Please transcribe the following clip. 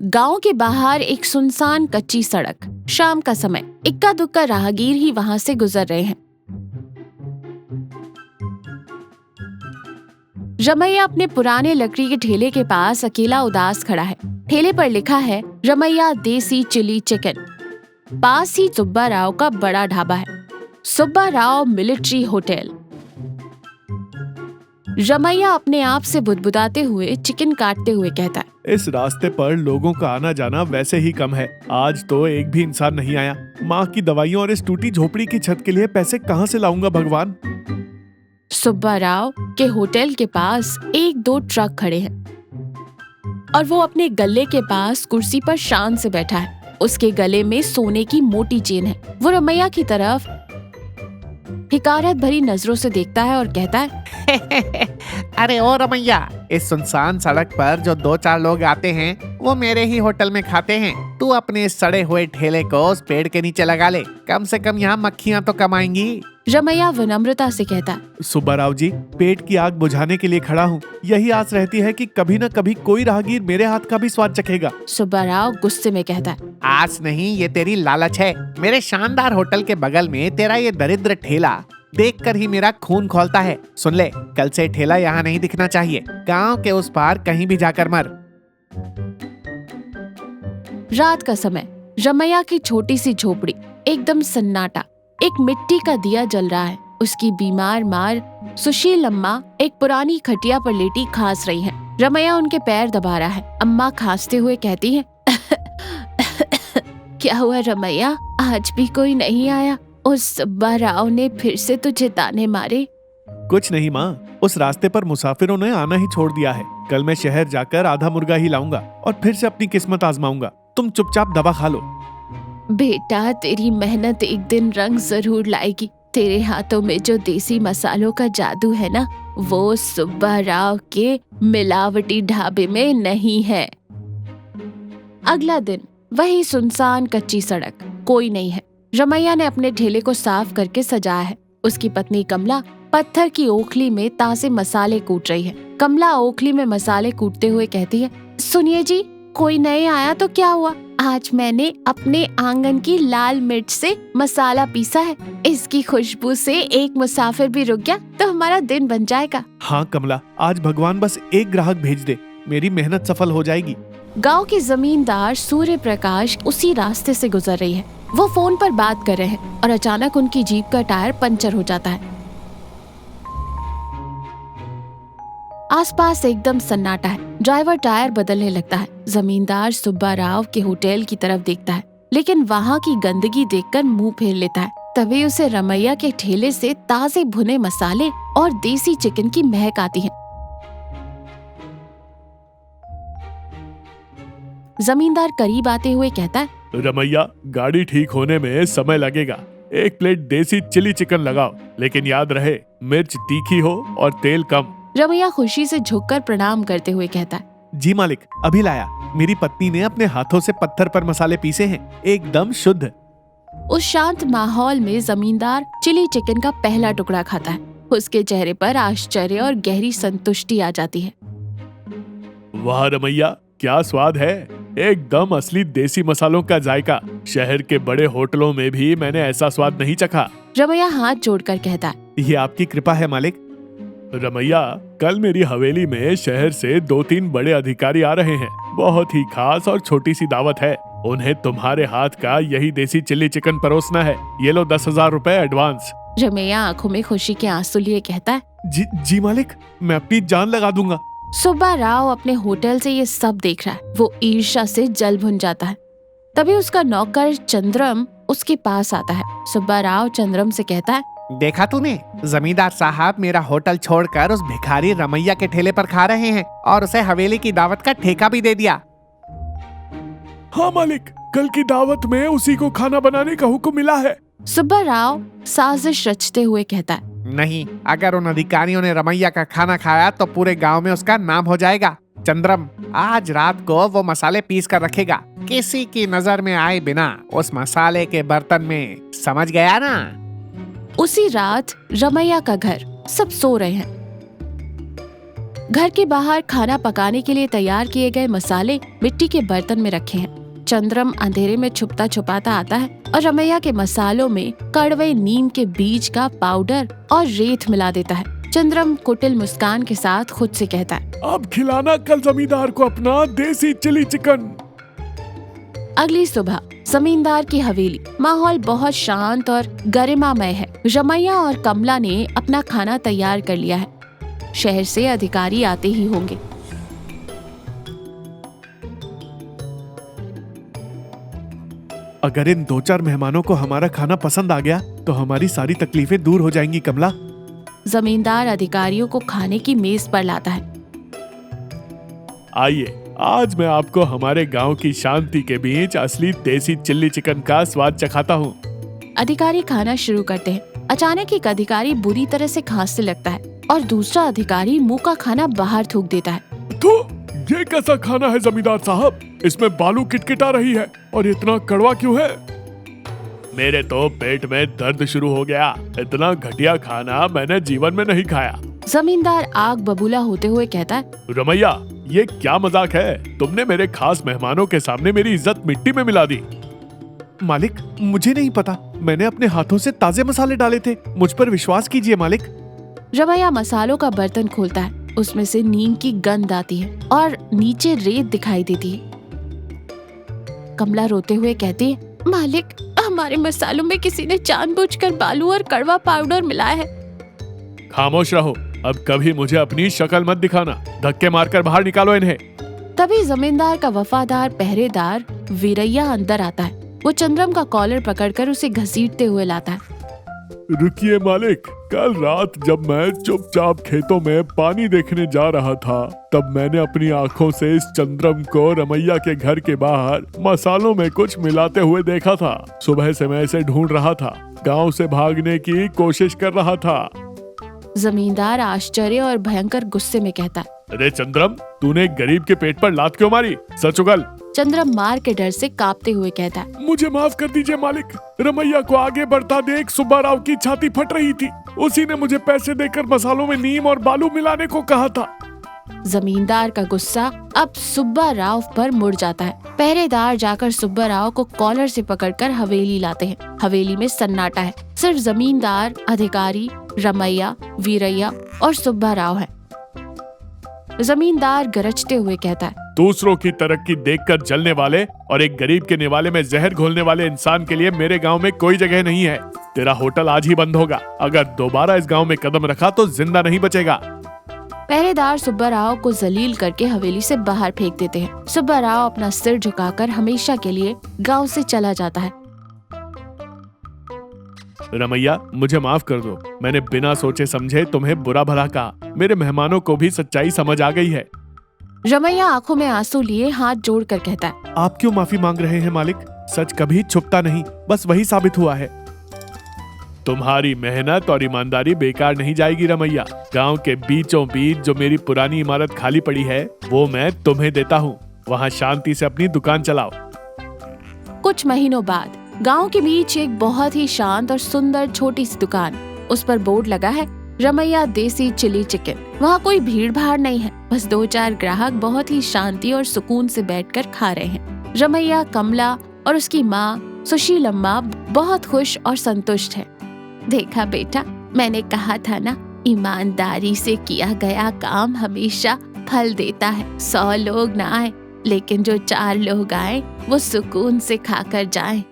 गांव के बाहर एक सुनसान कच्ची सड़क। शाम का समय, इक्का दुक्का राहगीर ही वहां से गुजर रहे हैं। रमैया अपने पुराने लकड़ी के ठेले के पास अकेला उदास खड़ा है। ठेले पर लिखा है रमैया देसी चिली चिकन। पास ही सुब्बा राव का बड़ा ढाबा है, सुब्बा राव मिलिट्री होटल। रमैया अपने आप से बुदबुदाते हुए चिकन काटते हुए कहता है, इस रास्ते पर लोगों का आना जाना वैसे ही कम है। आज तो एक भी इंसान नहीं आया। माँ की दवाइयों और इस टूटी झोपड़ी की छत के लिए पैसे कहाँ से लाऊंगा भगवान। सुब्बा राव के होटल के पास एक दो ट्रक खड़े हैं और वो अपने गले के पास कुर्सी पर शान से बैठा है। उसके गले में सोने की मोटी चेन है। वो रमैया की तरफ हिकारत भरी नजरों से देखता है और कहता है, अरे ओ रमैया, इस सुनसान सड़क पर जो 2-4 लोग आते हैं वो मेरे ही होटल में खाते हैं। तू अपने इस सड़े हुए ठेले को उस पेड़ के नीचे लगा ले, कम से कम यहाँ मक्खियाँ तो कम आएंगी। रमैया विनम्रता से कहता है, सुब्बा राव जी, पेट की आग बुझाने के लिए खड़ा हूँ। यही आस रहती है कि कभी न कभी कोई राहगीर मेरे हाथ का भी स्वाद चखेगा। सुब्बा राव गुस्से में कहता है, आस नहीं, ये तेरी लालच है। मेरे शानदार होटल के बगल में तेरा ये दरिद्र ठेला देखकर ही मेरा खून खौलता है। सुन ले, कल से ठेला यहाँ नहीं दिखना चाहिए। गांव के उस पार कहीं भी जाकर मर। रात का समय, रमैया की छोटी सी झोपड़ी, एकदम सन्नाटा। एक मिट्टी का दिया जल रहा है। उसकी बीमार मार सुशील अम्मा एक पुरानी खटिया पर लेटी खांस रही हैं। रमैया उनके पैर दबा रहा है। अम्मा खांसते हुए कहती हैं, क्या हुआ रमैया, आज भी कोई नहीं आया? उस सुब्बा राव ने फिर से तुझे ताने मारे? कुछ नहीं माँ, उस रास्ते पर मुसाफिरों ने आना ही छोड़ दिया है। कल मैं शहर जाकर आधा मुर्गा ही लाऊंगा और फिर से अपनी किस्मत आजमाऊंगा। तुम चुपचाप दवा खा लो। बेटा, तेरी मेहनत एक दिन रंग जरूर लाएगी। तेरे हाथों में जो देसी मसालों का जादू है ना, वो सुब्बा राव के मिलावटी ढाबे में नहीं है। अगला दिन, वही सुनसान कच्ची सड़क, कोई नहीं है। रमैया ने अपने ठेले को साफ करके सजाया है। उसकी पत्नी कमला पत्थर की ओखली में ताजे मसाले कूट रही है। कमला ओखली में मसाले कूटते हुए कहती है, सुनिए जी, कोई नहीं आया तो क्या हुआ? आज मैंने अपने आंगन की लाल मिर्च से मसाला पीसा है। इसकी खुशबू से एक मुसाफिर भी रुक गया तो हमारा दिन बन जाएगा। हाँ कमला, आज भगवान बस एक ग्राहक भेज दे, मेरी मेहनत सफल हो जाएगी। गांव के जमींदार सूर्य प्रकाश उसी रास्ते से गुजर रही है। वो फोन पर बात कर रहे हैं और अचानक उनकी जीप का टायर पंचर हो जाता है। आसपास एकदम सन्नाटा है। ड्राइवर टायर बदलने लगता है। जमींदार सुब्बा राव के होटल की तरफ देखता है, लेकिन वहाँ की गंदगी देखकर मुंह फेर लेता है। तभी उसे रमैया के ठेले से ताजे भुने मसाले और देसी चिकन की महक आती है। जमींदार करीब आते हुए कहता है, रमैया, गाड़ी ठीक होने में समय लगेगा। एक प्लेट देसी चिली चिकन लगाओ, लेकिन याद रहे मिर्च तीखी हो और तेल कम। रमैया खुशी से झुककर प्रणाम करते हुए कहता है, जी मालिक, अभी लाया। मेरी पत्नी ने अपने हाथों से पत्थर पर मसाले पीसे हैं, एकदम शुद्ध। उस शांत माहौल में जमींदार चिली चिकन का पहला टुकड़ा खाता है। उसके चेहरे पर आश्चर्य और गहरी संतुष्टि आ जाती है। वाह रमैया, क्या स्वाद है, एकदम असली देसी मसालों का जायका। शहर के बड़े होटलों में भी मैंने ऐसा स्वाद नहीं चखा। रमैया हाथ जोड़कर कहता है, ये आपकी कृपा है मालिक। रमैया, कल मेरी हवेली में शहर से 2-3 बड़े अधिकारी आ रहे हैं। बहुत ही खास और छोटी सी दावत है। उन्हें तुम्हारे हाथ का यही देसी चिली चिकन परोसना है। ये लो 10,000 रुपए एडवांस। रमैया आंखों में खुशी के आंसू लिए कहता है, जी मालिक, मैं अपनी जान लगा दूंगा। सुब्बा राव अपने होटल से ये सब देख रहा है। वो ईर्ष्या से जल भुन जाता है। तभी उसका नौकर चंद्रम उसके पास आता है। सुब्बा राव चंद्रम से कहता है, देखा तूने, जमींदार साहब मेरा होटल छोड़कर उस भिखारी रमैया के ठेले पर खा रहे हैं और उसे हवेली की दावत का ठेका भी दे दिया। हाँ मालिक, कल की दावत में उसी को खाना बनाने का हुक्म मिला है। सुब्बा राव साजिश रचते हुए कहता है, नहीं, अगर उन अधिकारियों ने रमैया का खाना खाया तो पूरे गांव में उसका नाम हो जाएगा। चंद्रम आज रात को वो मसाले पीस कर रखेगा, किसी की नजर में आए बिना उस मसाले के बर्तन में, समझ गया ना? उसी रात रमैया का घर, सब सो रहे हैं। घर के बाहर खाना पकाने के लिए तैयार किए गए मसाले मिट्टी के बर्तन में रखे हैं। चंद्रम अंधेरे में छुपता छुपाता आता है और रमैया के मसालों में कड़वे नीम के बीज का पाउडर और रेत मिला देता है। चंद्रम कुटिल मुस्कान के साथ खुद से कहता है, अब खिलाना कल जमींदार को अपना देसी चिली चिकन। अगली सुबह जमींदार की हवेली। माहौल बहुत शांत और गरिमामय है। रमैया और कमला ने अपना खाना तैयार कर लिया है। शहर से अधिकारी आते ही होंगे। अगर इन 2-4 मेहमानों को हमारा खाना पसंद आ गया तो हमारी सारी तकलीफें दूर हो जाएंगी कमला। जमींदार अधिकारियों को खाने की मेज पर लाता है। आइए, आज मैं आपको हमारे गांव की शांति के बीच असली देसी चिल्ली चिकन का स्वाद चखाता हूँ। अधिकारी खाना शुरू करते हैं। अचानक एक अधिकारी बुरी तरह से खांसने लगता है और दूसरा अधिकारी मुंह का खाना बाहर थूक देता है। तो ये कैसा खाना है जमींदार साहब? इसमें बालू किटकिटा रही है और इतना कड़वा क्यों है? मेरे तो पेट में दर्द शुरू हो गया। इतना घटिया खाना मैंने जीवन में नहीं खाया। जमींदार आग बबूला होते हुए कहता है, रमैया, ये क्या मजाक है? तुमने मेरे खास मेहमानों के सामने मेरी इज्जत मिट्टी में मिला दी। मालिक, मुझे नहीं पता। मैंने अपने हाथों से ताजे मसाले डाले थे। मुझ पर विश्वास कीजिए मालिक। रमैया मसालों का बर्तन खोलता है। उसमें से नीम की गंध आती है और नीचे रेत दिखाई देती है। कमला रोते हुए कहती है, मालिक, हमारे मसालों में किसी ने जानबूझकर बालू और कड़वा पाउडर मिलाया है। खामोश रहो। अब कभी मुझे अपनी शक्ल मत दिखाना। धक्के मारकर बाहर निकालो इन्हें। तभी जमींदार का वफादार पहरेदार वीरैया अंदर आता है। वो चंद्रम का कॉलर पकड़कर उसे घसीटते हुए लाता है। रुकिए मालिक, कल रात जब मैं चुपचाप खेतों में पानी देखने जा रहा था, तब मैंने अपनी आंखों से इस चंद्रम को रमैया के घर के बाहर मसालों में कुछ मिलाते हुए देखा था। सुबह से मैं इसे ढूंढ रहा था। गांव से भागने की कोशिश कर रहा था। जमींदार आश्चर्य और भयंकर गुस्से में कहता है, अरे चंद्रम, तूने गरीब के पेट पर लात क्यों मारी? सच उगल। चंद्रम मार के डर से कांपते हुए कहता है, मुझे माफ कर दीजिए मालिक। रमैया को आगे बढ़ता देख सुब्बाराव की छाती फट रही थी। उसी ने मुझे पैसे देकर मसालों में नीम और बालू मिलाने को कहा था। जमींदार का गुस्सा अब सुब्बा राव पर मुड़ जाता है। पहरेदार जाकर सुब्बा राव को कॉलर से पकड़कर हवेली लाते हैं। हवेली में सन्नाटा है। सिर्फ जमींदार, अधिकारी, रमैया, वीरैया और सुब्बा राव है। जमींदार गरजते हुए कहता है, दूसरों की तरक्की देखकर जलने वाले और एक गरीब के निवाले में जहर घोलने वाले इंसान के लिए मेरे गांव में कोई जगह नहीं है। तेरा होटल आज ही बंद होगा। अगर दोबारा इस गांव में कदम रखा तो जिंदा नहीं बचेगा। पहरेदार सुब्बा राव को जलील करके हवेली से बाहर फेंक देते हैं। सुब्बा राव अपना सिर झुकाकर हमेशा के लिए गांव से चला जाता है। रमैया, मुझे माफ कर दो। मैंने बिना सोचे समझे तुम्हें बुरा भला कहा। मेरे मेहमानों को भी सच्चाई समझ आ गई है। रमैया आंखों में आंसू लिए हाथ जोड़कर कहता है, आप क्यों माफी मांग रहे हैं मालिक? सच कभी छुपता नहीं, बस वही साबित हुआ है। तुम्हारी मेहनत और ईमानदारी बेकार नहीं जाएगी रमैया। गांव के बीचों बीच जो मेरी पुरानी इमारत खाली पड़ी है, वो मैं तुम्हें देता हूँ। वहाँ शांति से अपनी दुकान चलाओ। कुछ महीनों बाद गांव के बीच एक बहुत ही शांत और सुंदर छोटी सी दुकान। उस पर बोर्ड लगा है, रमैया देसी चिली चिकन। वहाँ कोई भीड़ भाड़ नहीं है। बस 2-4 ग्राहक बहुत ही शांति और सुकून से बैठकर खा रहे हैं। रमैया, कमला और उसकी माँ सुशीलम्मा बहुत खुश और संतुष्ट है। देखा बेटा, मैंने कहा था ना, ईमानदारी से किया गया काम हमेशा फल देता है। 100 लोग ना आए, लेकिन जो 4 लोग आए वो सुकून से खाकर जाएं।